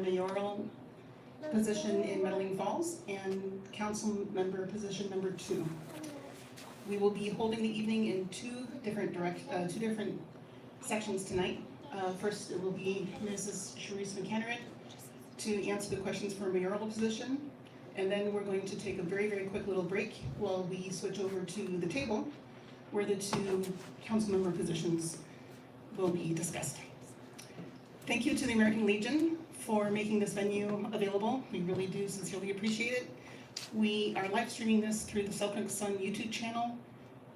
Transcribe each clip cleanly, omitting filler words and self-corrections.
mayoral position in Metaline Falls and council member position number 2. We will be holding the evening in two different sections tonight. First, it will be Mrs. Sherice McAnerin to answer the questions for mayoral position, and then we're going to take a very, very quick little break while we switch over to the table where the two council member positions will be discussed. Thank you to the American Legion for making this venue available. We really do sincerely appreciate it. We are live streaming this through the Selkirk Sun YouTube channel.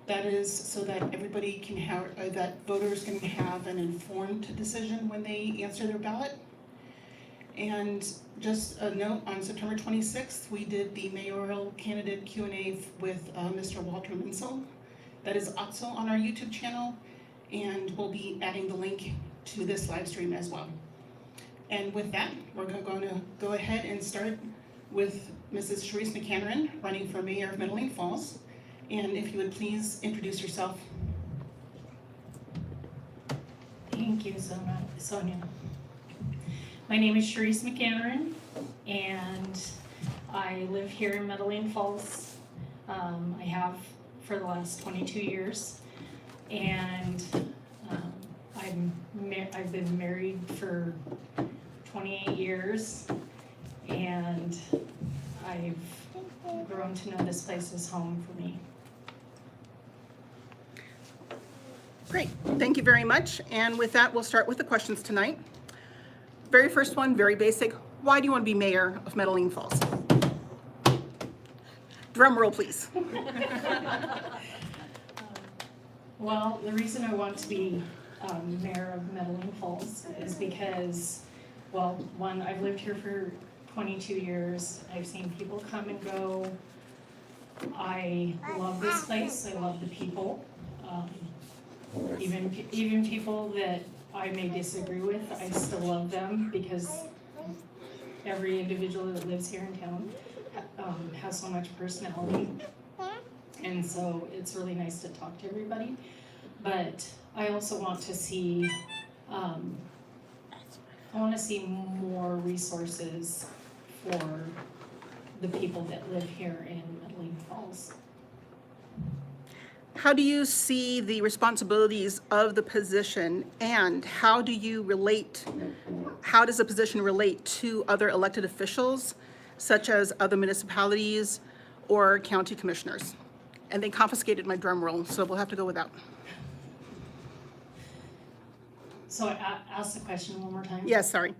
That is so that everybody can have, that voters can have an informed decision when they answer their ballot. And just a note, on September 26th, we did the mayoral candidate Q&A with Mr. Walter Minsel. That is also on our YouTube channel, and we'll be adding the link to this live stream as well. And with that, we're going to go ahead and start with Mrs. Sherice McAnerin, running for mayor of Metaline Falls. And if you would please introduce yourself. Thank you, Sonia. My name is Sherice McAnerin, and I live here in Metaline Falls. I have for the last 22 years, and I've been married for 28 years, and I've grown to know this place is home for me. Great, thank you very much. And with that, we'll start with the questions tonight. Very first one, very basic. Why do you want to be mayor of Metaline Falls? Drum roll, please. Well, the reason I want to be mayor of Metaline Falls is because, well, one, I've lived here for 22 years. I've seen people come and go. I love this place. I love the people. Even people that I may disagree with, I still love them because every individual that lives here in town has so much personality. And so it's really nice to talk to everybody. But I also want to see, more resources for the people that live here in Metaline Falls. How do you see the responsibilities of the position, and how does the position relate to other elected officials, such as other municipalities or county commissioners? And they confiscated my drum roll, so we'll have to go without. So I ask the question one more time? Yes, sorry.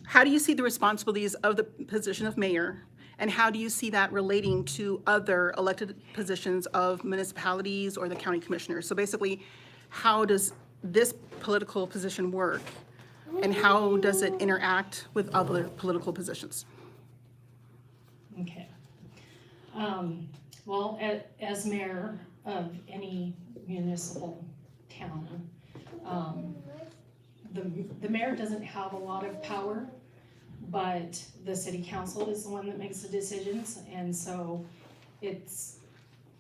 How do you see the responsibilities of the position of mayor, and how do you see that relating to other elected positions of municipalities or the county commissioners? So basically, how does this political position work, and how does it interact with other political positions? Okay. Well, as mayor of any municipal town, the mayor doesn't have a lot of power, but the city council is the one that makes the decisions. And so it's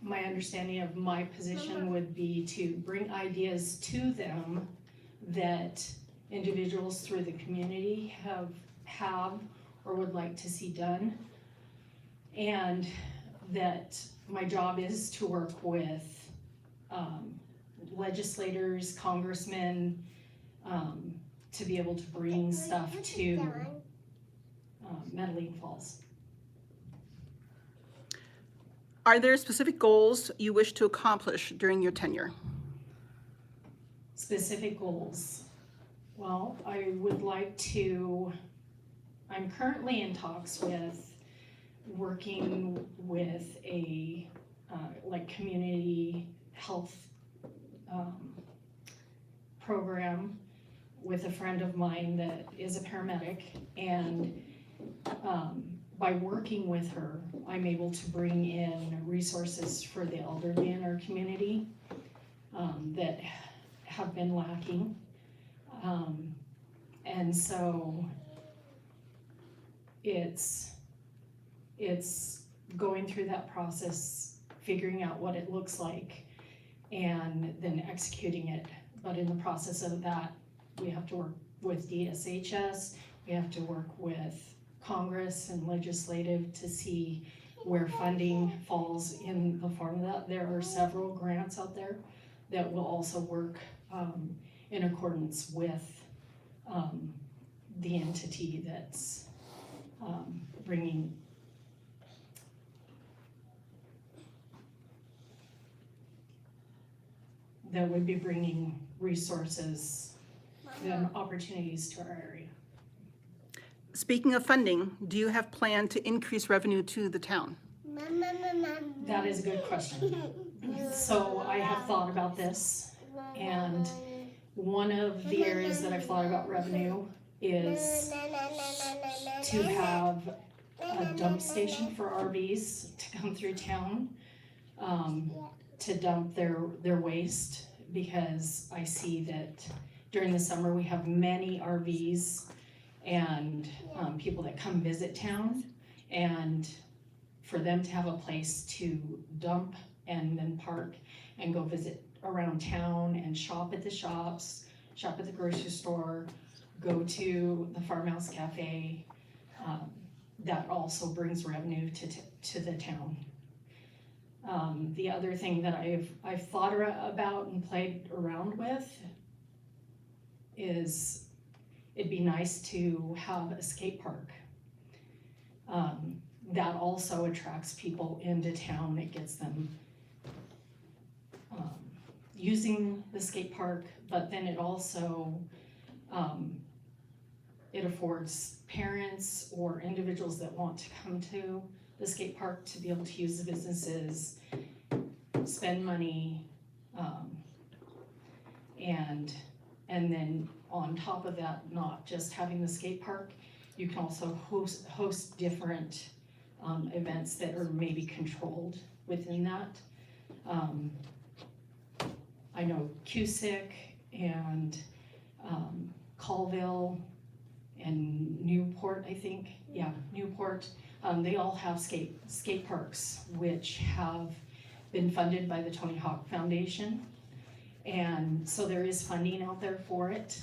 my understanding of my position would be to bring ideas to them that individuals through the community have or would like to see done. And that my job is to work with legislators, congressmen, to be able to bring stuff to Metaline Falls. Are there specific goals you wish to accomplish during your tenure? Specific goals. Well, I would like to, I'm currently in talks with working with a community health program with a friend of mine that is a paramedic, and by working with her, I'm able to bring in resources for the elderly in our community that have been lacking. And so it's going through that process, figuring out what it looks like, and then executing it. But in the process of that, we have to work with DSHS, we have to work with Congress and legislative to see where funding falls in the form of that. There are several grants out there that will also work in accordance with the entity that's bringing that would be bringing resources and opportunities to our area. Speaking of funding, do you have plan to increase revenue to the town? That is a good question. So I have thought about this, and one of the areas that I've thought about revenue is to have a dump station for RVs to come through town, to dump their waste, because I see that during the summer we have many RVs and people that come visit town, and for them to have a place to dump and then park and go visit around town and shop at the shops, shop at the grocery store, go to the farmhouse cafe, that also brings revenue to the town. The other thing that I've thought about and played around with is it'd be nice to have a skate park. That also attracts people into town. It gets them using the skate park, but then it also it affords parents or individuals that want to come to the skate park to be able to use the businesses, spend money, and then on top of that, not just having the skate park, you can also host different events that are maybe controlled within that. I know Cusick and Colville and Newport, I think, yeah, Newport, they all have skate parks, which have been funded by the Tony Hawk Foundation. And so there is funding out there for it.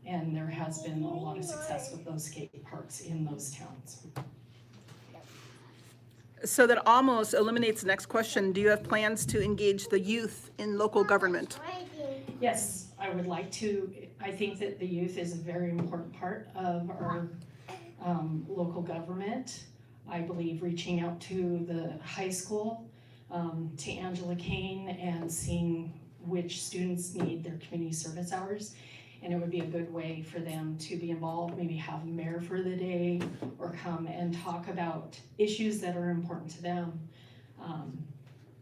And there has been a lot of success with those skate parks in those towns. So that almost eliminates the next question. Do you have plans to engage the youth in local government? Yes, I would like to. I think that the youth is a very important part of our local government. I believe reaching out to the high school, to Angela Kane, and seeing which students need their community service hours. And it would be a good way for them to be involved, maybe have a mayor for the day, or come and talk about issues that are important to them,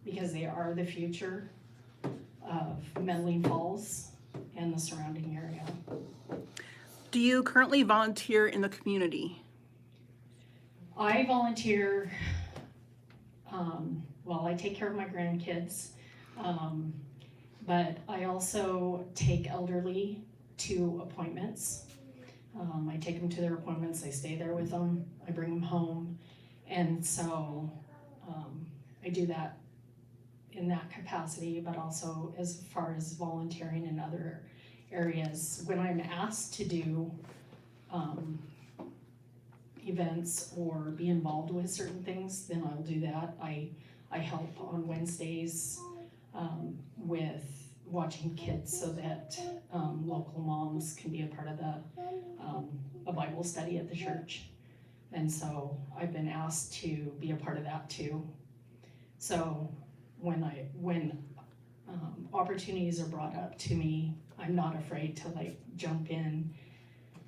because they are the future of Metaline Falls and the surrounding area. Do you currently volunteer in the community? I volunteer, well, I take care of my grandkids, but I also take elderly to appointments. I take them to their appointments, I stay there with them, I bring them home, and so I do that in that capacity, but also as far as volunteering in other areas. When I'm asked to do events or be involved with certain things, then I'll do that. I help on Wednesdays with watching kids so that local moms can be a part of a Bible study at the church. And so I've been asked to be a part of that too. So when opportunities are brought up to me, I'm not afraid to jump in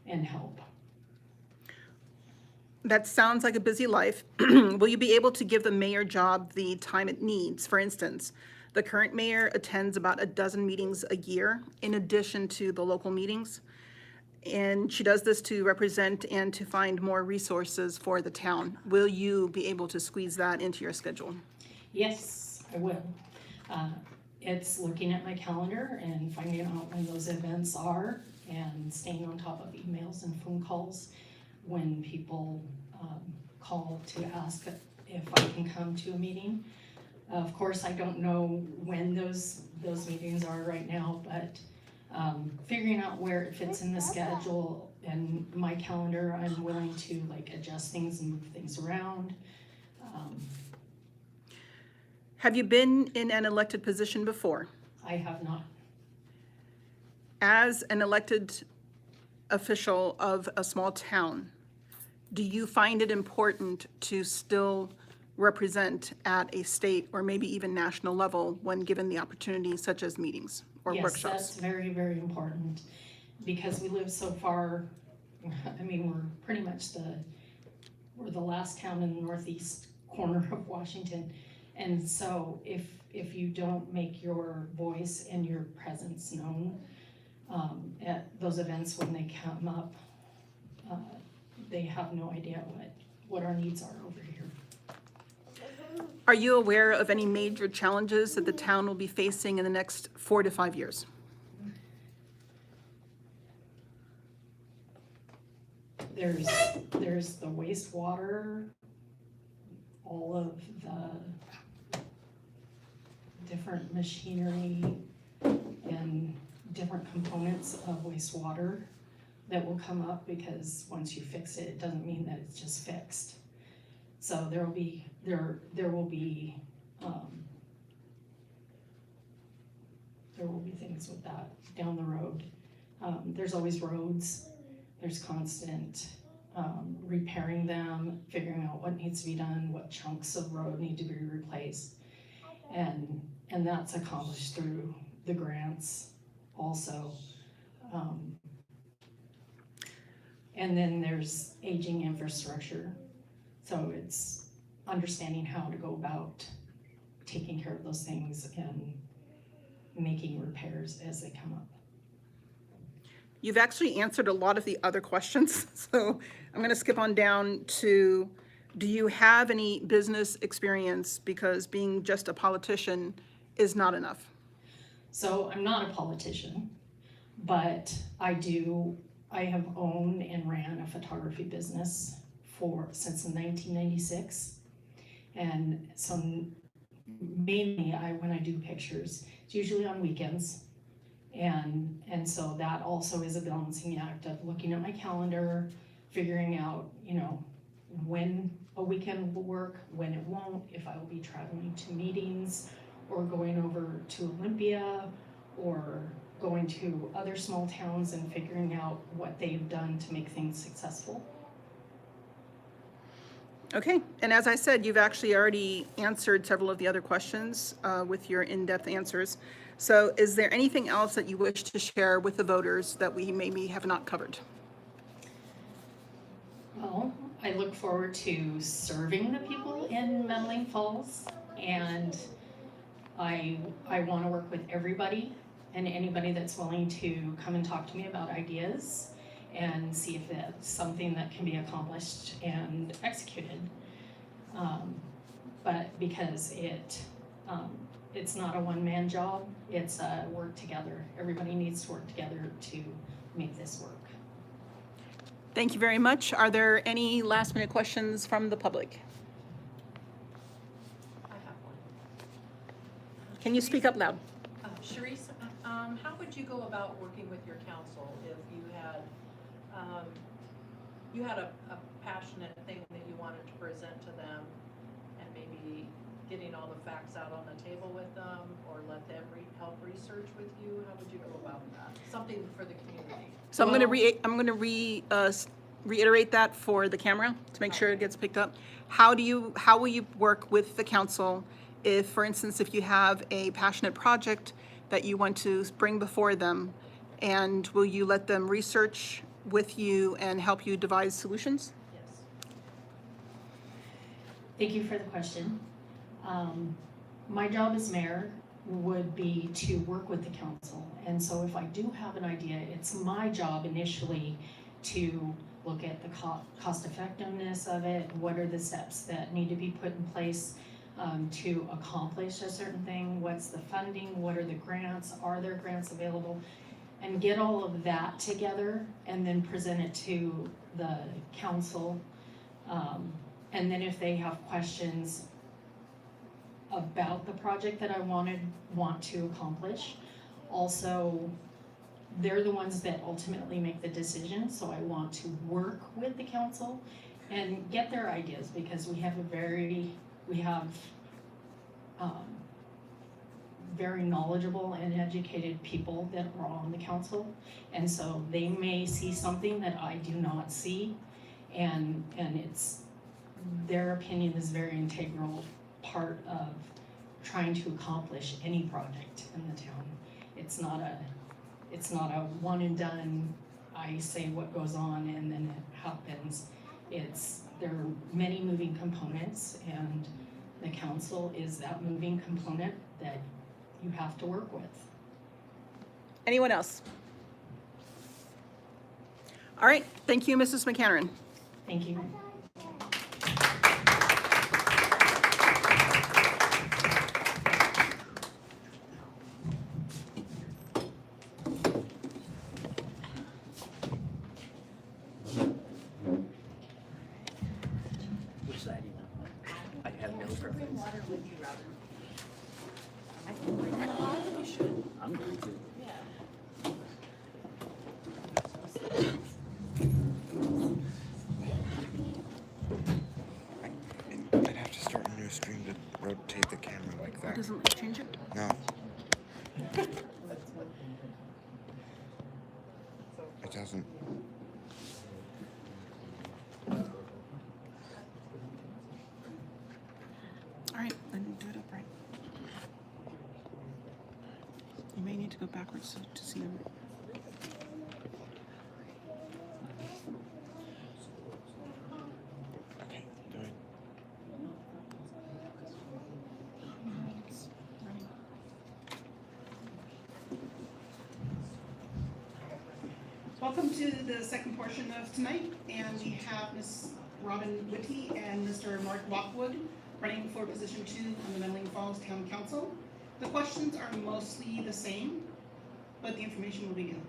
and help. That sounds like a busy life. Will you be able to give the mayor job the time it needs? For instance, the current mayor attends about a dozen meetings a year in addition to the local meetings. And she does this to represent and to find more resources for the town. Will you be able to squeeze that into your schedule? Yes, I will. It's looking at my calendar and finding out when those events are and staying on top of emails and phone calls when people call to ask if I can come to a meeting. Of course, I don't know when those meetings are right now, but figuring out where it fits in the schedule and my calendar, I'm willing to like adjust things and move things around. Have you been in an elected position before? I have not. As an elected official of a small town, do you find it important to still represent at a state or maybe even national level when given the opportunity, such as meetings or Yes, workshops? that's very, very important because we live so far. I mean, we're pretty much we're the last town in the northeast corner of Washington. And so if you don't make your voice and your presence known at those events when they come up, they have no idea what our needs are over here. Are you aware of any major challenges that the town will be facing in the next 4 to 5 years? There's the wastewater, all of the different machinery and different components of wastewater that will come up, because once you fix it, it doesn't mean that it's just fixed. So there will be things with that down the road. There's always roads. There's constant repairing them, figuring out what needs to be done, what chunks of road need to be replaced, and that's accomplished through the grants also. And then there's aging infrastructure. So it's understanding how to go about taking care of those things and making repairs as they come up. You've actually answered a lot of the other questions, so I'm going to skip on down to, do you have any business experience, because being just a politician is not enough? So I'm not a politician, but I have owned and ran a photography business since 1996. And so mainly when I do pictures, it's usually on weekends. And so that also is a balancing act of looking at my calendar, figuring out, when a weekend will work, when it won't, if I will be traveling to meetings or going over to Olympia or going to other small towns and figuring out what they've done to make things successful. Okay, and as I said, you've actually already answered several of the other questions with your in-depth answers. So is there anything else that you wish to share with the voters that we maybe have not covered? Well, I look forward to serving the people in Metaline Falls, and I want to work with everybody and anybody that's willing to come and talk to me about ideas and see if that's something that can be accomplished and executed. But because it's not a one-man job, it's a work together. Everybody needs to work together to make this work. Thank you very much. Are there any last-minute questions from the public? I have one. Can you speak up loud? Sherice, how would you go about working with your council if you had a passionate thing that you wanted to present to them, and maybe getting all the facts out on the table with them, or let them help research with you? How would you go about that? Something for the community. So I'm going to reiterate that for the camera to make sure it gets picked up. How will you work with the council if, for instance, if you have a passionate project that you want to bring before them, and will you let them research with you and help you devise solutions? Yes. Thank you for the question. My job as mayor would be to work with the council. And so if I do have an idea, it's my job initially to look at the cost effectiveness of it. What are the steps that need to be put in place to accomplish a certain thing? What's the funding? What are the grants? Are there grants available? And get all of that together and then present it to the council. And then if they have questions about the project that I want to accomplish, also they're the ones that ultimately make the decision, so I want to work with the council and get their ideas, because we have very knowledgeable and educated people that are on the council, and so they may see something that I do not see, and it's, their opinion is very integral part of trying to accomplish any project in the town. It's not a one and done, I say what goes on and then it happens. There are many moving components, and the council is that moving component that you have to work with. Anyone else? All right, thank you, Mrs. McAnerin. Thank you. Which side do you want? I have no preference. Water with you, Robbin. You should. I'm going to. I'd have to start a new stream to rotate the camera like that. Doesn't it change it? No. It doesn't. All right, then do it upright. You may need to go backwards to see them. Okay, do it. Welcome to the second portion of tonight, and we have Ms. Robbin Witty and Mr. Mark Lockwood running for position 2 on the Metaline Falls Town Council. The questions are mostly the same, but the information will be new.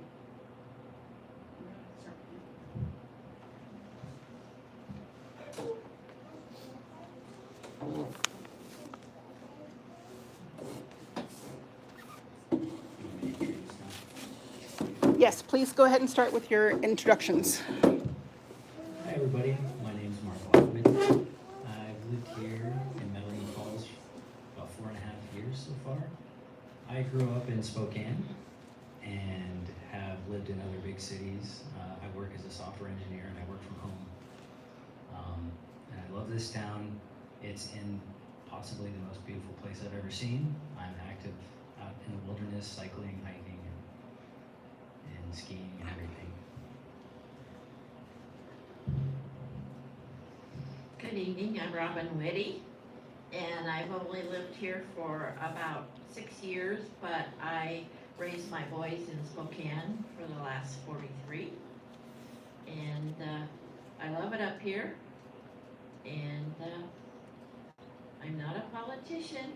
Yes, please go ahead and start with your introductions. Hi everybody, my name is Mark Lockwood. I've lived here in Metaline Falls about 4.5 years so far. I grew up in Spokane and have lived in other big cities. I work as a software engineer and I work from home. And I love this town. It's in possibly the most beautiful place I've ever seen. I'm active out in the wilderness, cycling, hiking, and skiing and everything. Good evening, I'm Robbin Witty, and I've only lived here for about 6 years, but I raised my boys in Spokane for the last 43. And I love it up here, and I'm not a politician,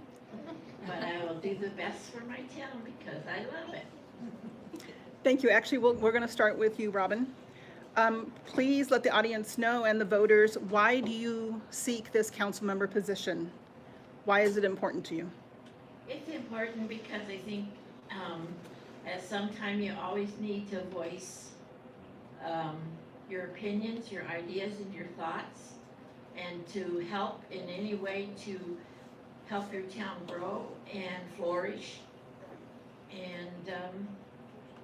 but I will do the best for my town because I love it. Thank you. Actually, we're going to start with you, Robbin. Please let the audience know and the voters, why do you seek this council member position? Why is it important to you? It's important because I think at some time you always need to voice your opinions, your ideas, and your thoughts, and to help in any way to help your town grow and flourish. And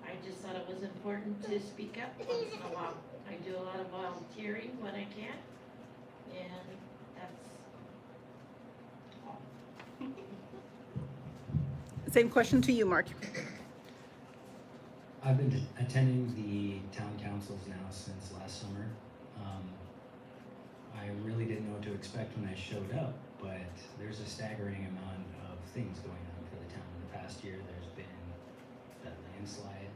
I just thought it was important to speak up once in a while. I do a lot of volunteering when I can, and that's all. Same question to you, Mark. I've been attending the town councils now since last summer. I really didn't know what to expect when I showed up, but there's a staggering amount of things going on for the town. In the past year, there's been that landslide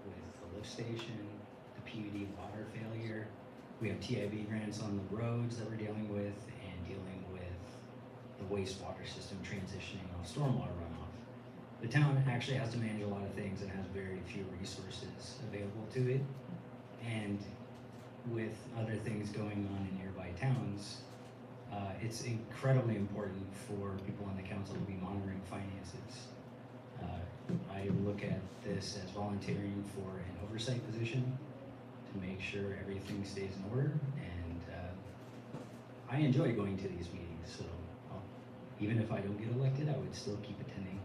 with the lift station, the PUD water failure. We have TIB grants on the roads that we're dealing with, and dealing with the wastewater system transitioning off stormwater runoff. The town actually has to manage a lot of things and has very few resources available to it. And with other things going on in nearby towns, it's incredibly important for people on the council to be monitoring finances. I look at this as volunteering for an oversight position to make sure everything stays in order, and I enjoy going to these meetings, so even if I don't get elected, I would still keep attending.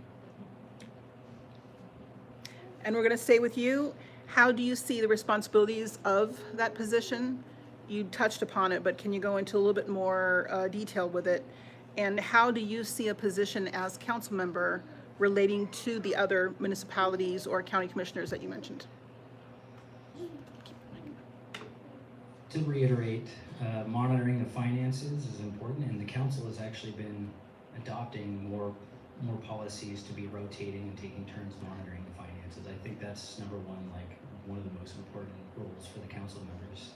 And we're going to stay with you. How do you see the responsibilities of that position? You touched upon it, but can you go into a little bit more detail with it? And how do you see a position as council member relating to the other municipalities or county commissioners that you mentioned? To reiterate, monitoring the finances is important, and the council has actually been adopting more policies to be rotating and taking turns monitoring the finances. I think that's number one, like one of the most important roles for the council members.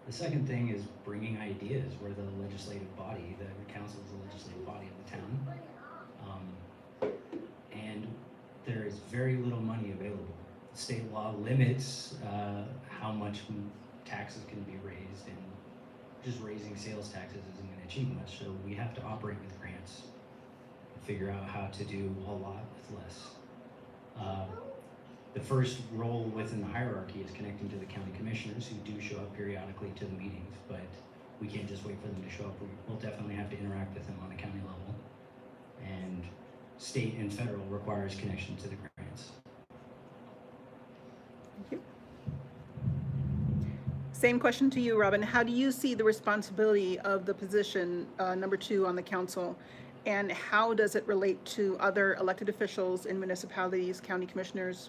The second thing is bringing ideas. We're the legislative body. The council is the legislative body of the town. And there is very little money available. State law limits how much taxes can be raised, and just raising sales taxes isn't going to achieve much. So we have to operate with grants and figure out how to do a lot with less. The first role within the hierarchy is connecting to the county commissioners, who do show up periodically to the meetings, but we can't just wait for them to show up. We'll definitely have to interact with them on the county level. And state and federal requires connection to the grants. Thank you. Same question to you, Robin. How do you see the responsibility of the position, number 2 on the council, and how does it relate to other elected officials in municipalities, county commissioners?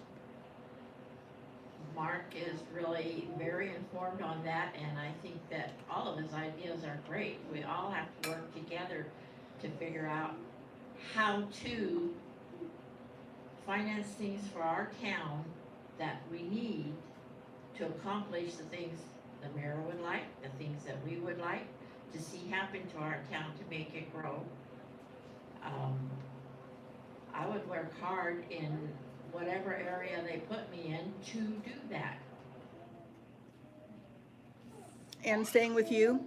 Mark is really very informed on that, and I think that all of his ideas are great. We all have to work together to figure out how to finance things for our town that we need to accomplish the things the mayor would like, the things that we would like to see happen to our town to make it grow. I would work hard in whatever area they put me in to do that. And staying with you,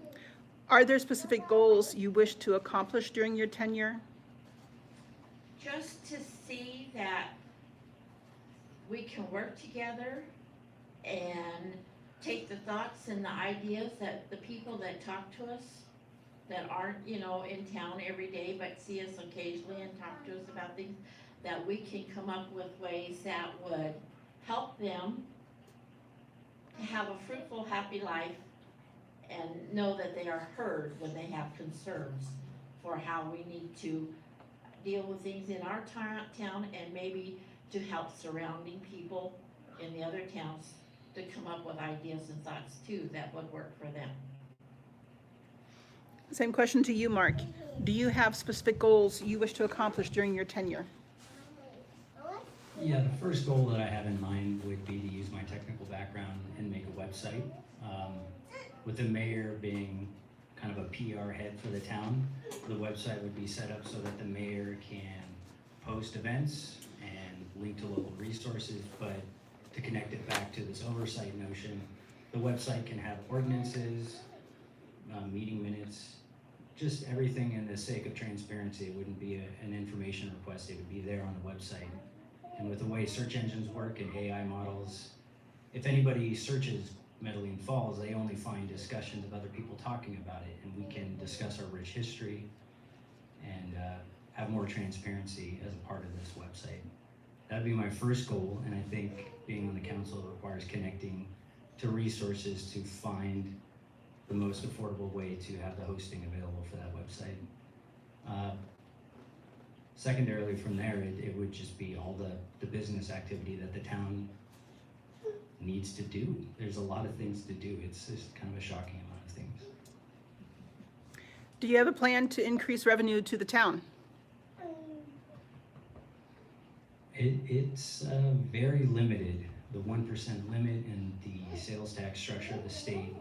are there specific goals you wish to accomplish during your tenure? Just to see that we can work together and take the thoughts and the ideas that the people that talk to us, that aren't, in town every day, but see us occasionally and talk to us about things, that we can come up with ways that would help them to have a fruitful, happy life and know that they are heard when they have concerns for how we need to deal with things in our town, and maybe to help surrounding people in the other towns to come up with ideas and thoughts too that would work for them. Same question to you, Mark. Do you have specific goals you wish to accomplish during your tenure? Yeah, the first goal that I have in mind would be to use my technical background and make a website. With the mayor being kind of a PR head for the town, the website would be set up so that the mayor can post events and link to local resources, but to connect it back to this oversight notion, the website can have ordinances, meeting minutes, just everything in the sake of transparency. It wouldn't be an information request, it would be there on the website. And with the way search engines work and AI models, if anybody searches Metaline Falls, they only find discussions of other people talking about it, and we can discuss our rich history and have more transparency as a part of this website. That'd be my first goal, and I think being on the council requires connecting to resources to find the most affordable way to have the hosting available for that website. Secondarily from there, it would just be all the business activity that the town needs to do. There's a lot of things to do. It's just kind of a shocking amount of things. Do you have a plan to increase revenue to the town? It's very limited. The 1% limit and the sales tax structure of the state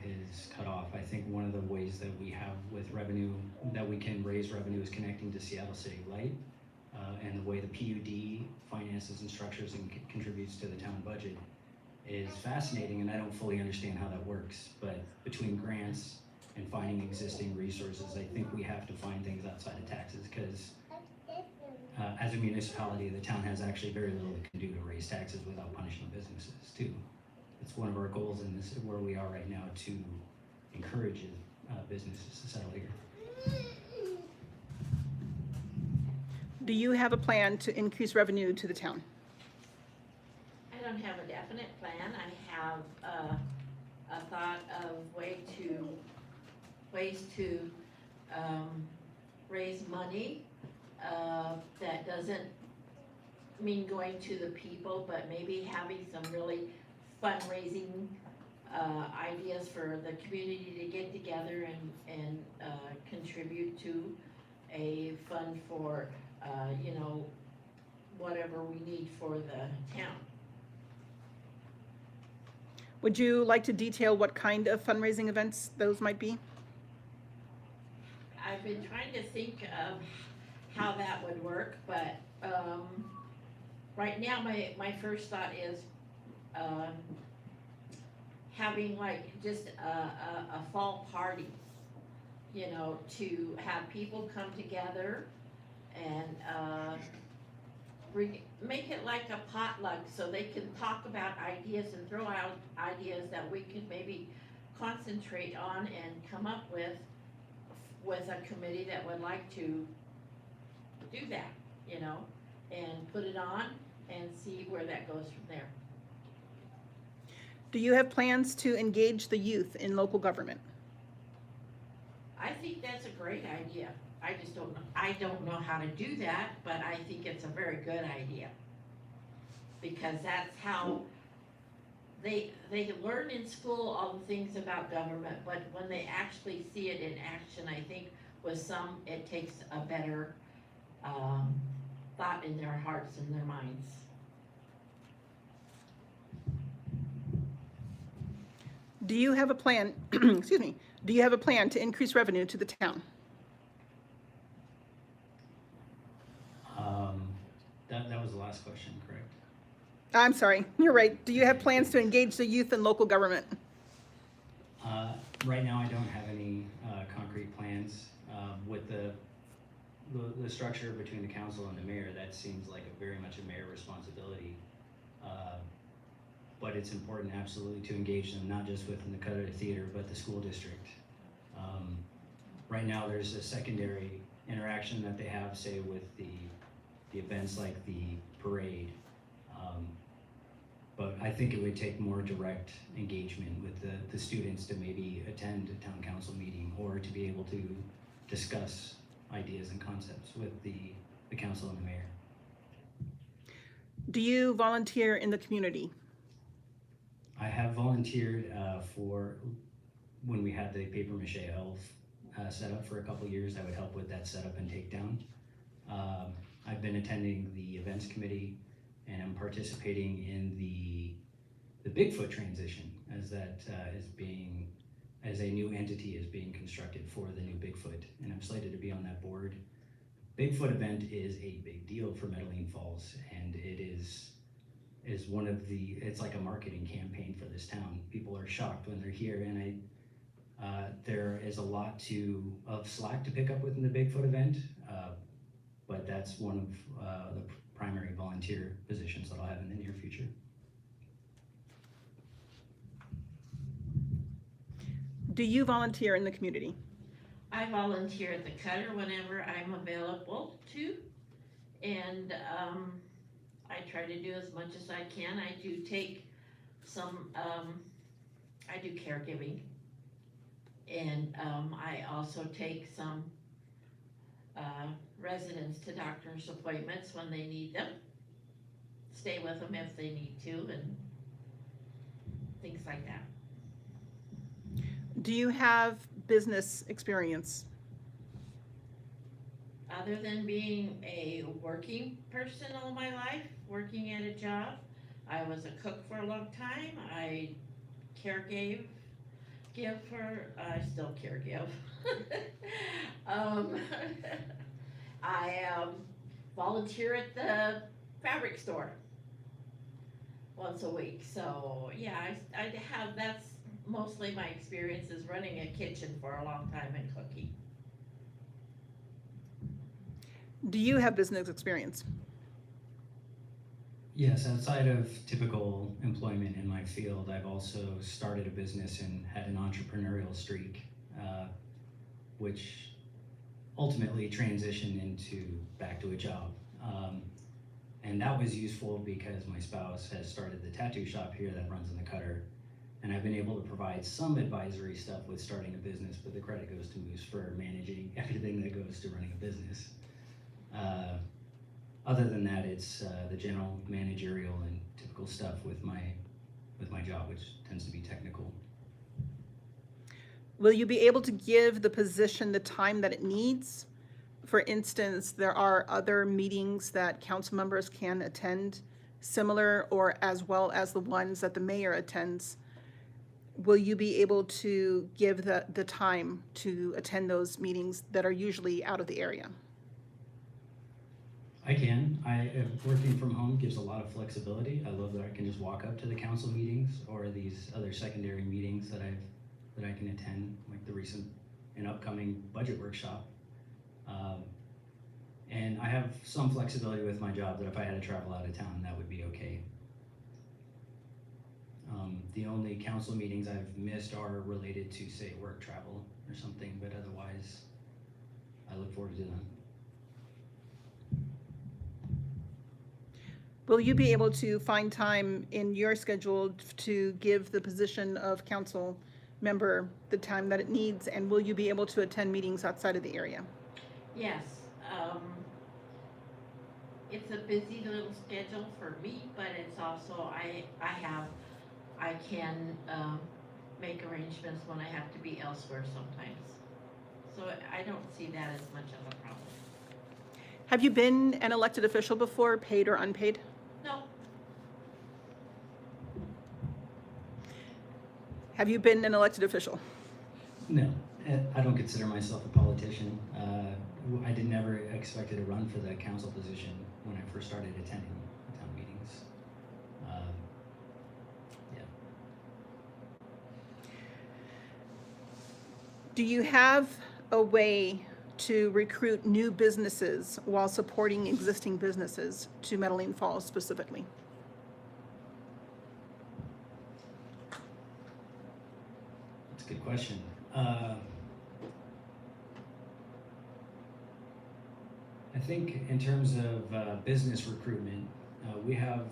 is cut off. I think one of the ways that we have with revenue, that we can raise revenue, is connecting to Seattle City Light, and the way the PUD finances and structures and contributes to the town budget is fascinating, and I don't fully understand how that works. But between grants and finding existing resources, I think we have to find things outside of taxes, because as a municipality, the town has actually very little it can do to raise taxes without punishing businesses too. It's one of our goals in this, where we are right now, to encourage businesses to settle here. Do you have a plan to increase revenue to the town? I don't have a definite plan. I have a thought of ways to raise money that doesn't mean going to the people, but maybe having some really fundraising ideas for the community to get together and contribute to a fund for, whatever we need for the town. Would you like to detail what kind of fundraising events those might be? I've been trying to think of how that would work, but right now my first thought is having like just a fall party, to have people come together and make it like a potluck, so they can talk about ideas and throw out ideas that we can maybe concentrate on and come up with a committee that would like to do that, and put it on and see where that goes from there. Do you have plans to engage the youth in local government? I think that's a great idea. I don't know how to do that, but I think it's a very good idea. Because that's how they learn in school all the things about government, but when they actually see it in action, I think with some, it takes a better thought in their hearts and their minds. Do you have a plan, excuse me, do you have a plan to increase revenue to the town? That was the last question, correct? I'm sorry, you're right. Do you have plans to engage the youth in local government? Right now, I don't have any concrete plans. With the structure between the council and the mayor, that seems like very much a mayor responsibility. But it's important absolutely to engage them, not just within the Cutter Theater, but the school district. Right now, there's a secondary interaction that they have, say, with the events like the parade. But I think it would take more direct engagement with the students to maybe attend a town council meeting, or to be able to discuss ideas and concepts with the council and the mayor. Do you volunteer in the community? I have volunteered for when we had the paper mache elf set up for a couple years. I would help with that setup and takedown. I've been attending the events committee, and I'm participating in the Bigfoot transition, as that as a new entity is being constructed for the new Bigfoot, and I'm slated to be on that board. Bigfoot event is a big deal for Metaline Falls, and it is one of it's like a marketing campaign for this town. People are shocked when they're here, and there is a lot of slack to pick up within the Bigfoot event, but that's one of the primary volunteer positions that I'll have in the near future. Do you volunteer in the community? I volunteer at the Cutter whenever I'm available to, and I try to do as much as I can. I do take some, I do caregiving, and I also take some residents to doctor's appointments when they need them, stay with them if they need to, and things like that. Do you have business experience? Other than being a working person all my life, working at a job, I was a cook for a long time. I I still caregive. I volunteer at the fabric store once a week. So yeah, I have, that's mostly my experience, is running a kitchen for a long time and cooking. Do you have business experience? Yes, outside of typical employment in my field, I've also started a business and had an entrepreneurial streak, which ultimately transitioned into back to a job. And that was useful because my spouse has started the tattoo shop here that runs in the Cutter. And I've been able to provide some advisory stuff with starting a business, but the credit goes to Moose for managing everything that goes to running a business. Other than that, it's the general managerial and typical stuff with my job, which tends to be technical. Will you be able to give the position the time that it needs? For instance, there are other meetings that council members can attend, similar or as well as the ones that the mayor attends. Will you be able to give the time to attend those meetings that are usually out of the area? I can. Working from home gives a lot of flexibility. I love that I can just walk up to the council meetings or these other secondary meetings that I can attend, like the recent and upcoming budget workshop. And I have some flexibility with my job that if I had to travel out of town, that would be okay. The only council meetings I've missed are related to, say, work travel or something, but otherwise, I look forward to them. Will you be able to find time in your schedule to give the position of council member the time that it needs, and will you be able to attend meetings outside of the area? Yes, it's a busy little schedule for me, but it's also, I can make arrangements when I have to be elsewhere sometimes. So I don't see that as much of a problem. Have you been an elected official before, paid or unpaid? No, Have you been an elected official? No, I don't consider myself a politician. I never expected to run for the council position when I first started attending town meetings. Yeah. Do you have a way to recruit new businesses while supporting existing businesses to Metaline Falls specifically? That's a good question. I think in terms of business recruitment, we have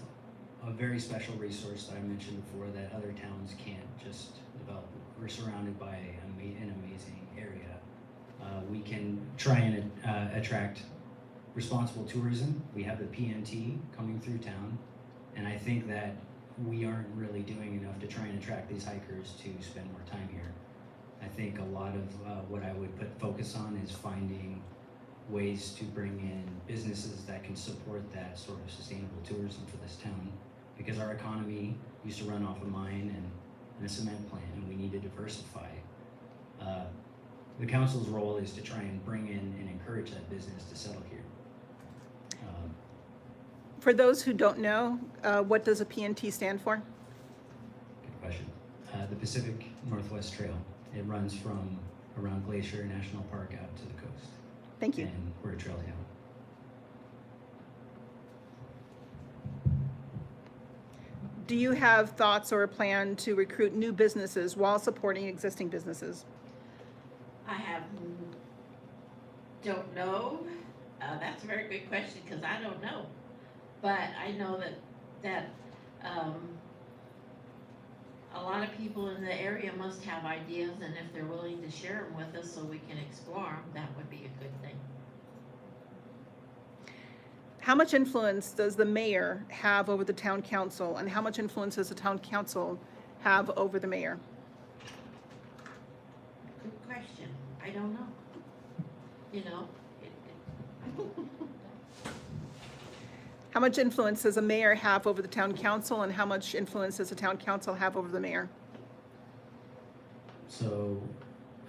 a very special resource that I mentioned before that other towns can't just develop. We're surrounded by an amazing area. We can try and attract responsible tourism. We have the PNT coming through town, and I think that we aren't really doing enough to try and attract these hikers to spend more time here. I think a lot of what I would put focus on is finding ways to bring in businesses that can support that sort of sustainable tourism for this town, because our economy used to run off a mine and a cement plant, and we need to diversify. The council's role is to try and bring in and encourage that business to settle here. For those who don't know, what does a PNT stand for? Good question. The Pacific Northwest Trail. It runs from around Glacier National Park out to the coast. Thank you. And we're a trailhead. Do you have thoughts or a plan to recruit new businesses while supporting existing businesses? don't know. That's a very good question, because I don't know. But I know that a lot of people in the area must have ideas, and if they're willing to share them with us so we can explore them, that would be a good thing. How much influence does the mayor have over the town council, and how much influence does the town council have over the mayor? Good question. I don't know. You know, How much influence does the mayor have over the town council, and how much influence does the town council have over the mayor? So,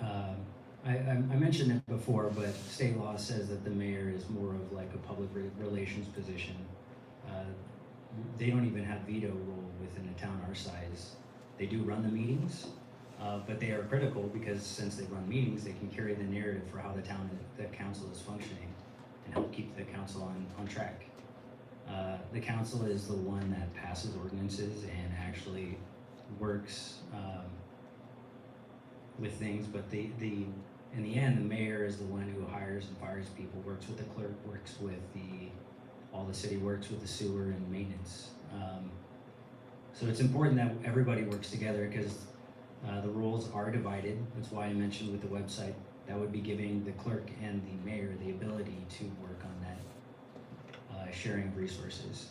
I mentioned it before, but state law says that the mayor is more of like a public relations position. They don't even have veto rule within a town our size. They do run the meetings, but they are critical because since they run meetings, they can carry the narrative for how the council is functioning. and help keep the council on track. The council is the one that passes ordinances and actually works with things, but in the end, the mayor is the one who hires and fires people, works with the clerk, works with all the city works with the sewer and maintenance. So it's important that everybody works together because the roles are divided. That's why I mentioned with the website, that would be giving the clerk and the mayor the ability to work on that sharing of resources.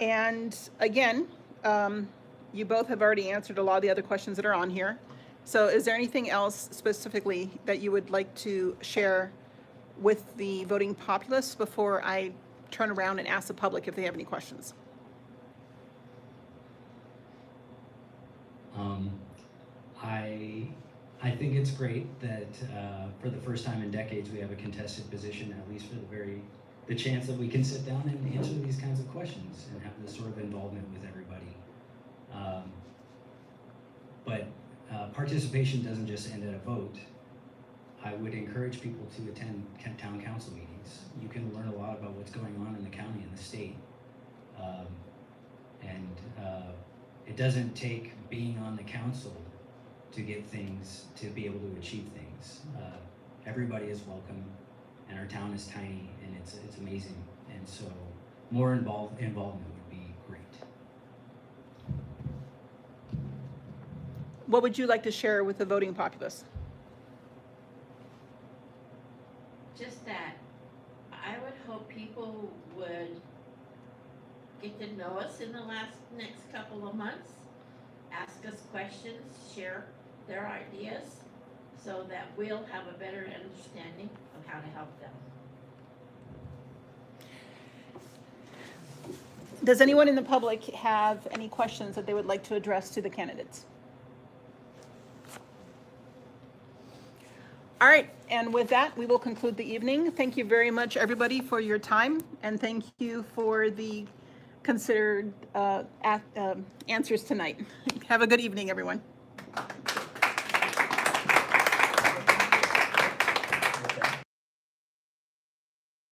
And again, you both have already answered a lot of the other questions that are on here. So is there anything else specifically that you would like to share with the voting populace before I turn around and ask the public if they have any questions? I think it's great that for the first time in decades we have a contested position, at least for the chance that we can sit down and answer these kinds of questions and have this sort of involvement with everybody. But participation doesn't just end at a vote. I would encourage people to attend town council meetings. You can learn a lot about what's going on in the county and the state. It doesn't take being on the council to get things, to be able to achieve things. Everybody is welcome, and our town is tiny, and it's amazing. And so more involvement would be great. What would you like to share with the voting populace? Just that, I would hope people would get to know us in the next couple of months, ask us questions, share their ideas, so that we'll have a better understanding of how to help them. Does anyone in the public have any questions that they would like to address to the candidates? All right, and with that, we will conclude the evening. Thank you very much, everybody, for your time, and thank you for the considered answers tonight. Have a good evening, everyone.